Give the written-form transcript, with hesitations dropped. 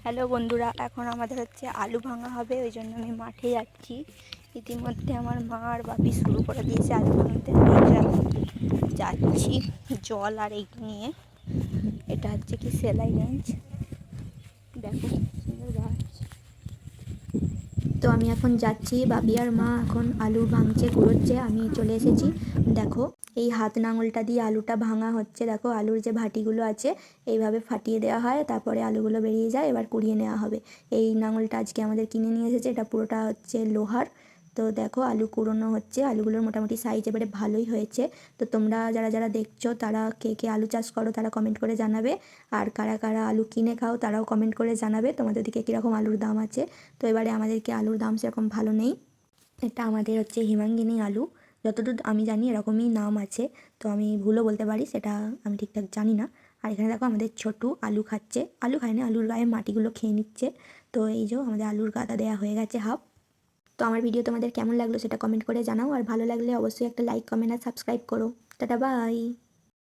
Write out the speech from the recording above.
Hello বন্ধুরা, এখন আমাদের হচ্ছে আলু ভাঙা হবে, ওই জন্য আমি মাঠে যাচ্ছি। ইতিমধ্যে আমার মা আর বাপি শুরু করে দিয়েছে আলু ভাঙতে। যাচ্ছি জল আর এই নিয়ে। এটা হচ্ছে কি সেলাইগঞ্জ, দেখো সুন্দর গাছ। তো আমি এখন যাচ্ছি, বাপি আর মা এখন আলু ভাঙছে, কুড়োচ্ছে, আমি চলে এসেছি। দেখো এই হাত নাঙলটা দিয়ে আলুটা ভাঙা হচ্ছে। দেখো আলুর যে ভাটিগুলো আছে এইভাবে ফাটিয়ে দেওয়া হয়, তারপরে আলুগুলো বেরিয়ে যায়, এবার কুড়িয়ে নেওয়া হবে। এই নাঙলটা আজকে আমাদের কিনে নিয়ে এসেছে, এটা পুরোটা হচ্ছে লোহার। তো দেখো আলু কুড়োনো হচ্ছে, আলুগুলোর মোটামুটি সাইজ এবারে ভালোই হয়েছে। তো তোমরা যারা যারা দেখছো তারা কে কে আলু চাষ করো তারা কমেন্ট করে জানাবে, আর কারা কারা আলু কিনে খাও তারাও কমেন্ট করে জানাবে তোমাদের দিকে কীরকম আলুর দাম আছে। তো এবারে আমাদেরকে আলুর দাম সেরকম ভালো নেই। এটা আমাদের হচ্ছে হিমাঙ্গিনী আলু, যতদূর আমি জানি এরকমই নাম আছে, তো আমি ভুলও বলতে পারি, সেটা আমি ঠিকঠাক জানি না। আর এখানে দেখো আমাদের ছোটু আলু খাচ্ছে, আলু খায় না, আলুর গায়ে মাটিগুলো খেয়ে নিচ্ছে। তো এই যে আমাদের আলুর গাদা দেওয়া হয়ে গেছে হাফ। তো আমার ভিডিও তোমাদের কেমন লাগলো সেটা কমেন্ট করে জানাও, আর ভালো লাগলে অবশ্যই একটা লাইক, কমেন্ট আর সাবস্ক্রাইব করো। Tata, by.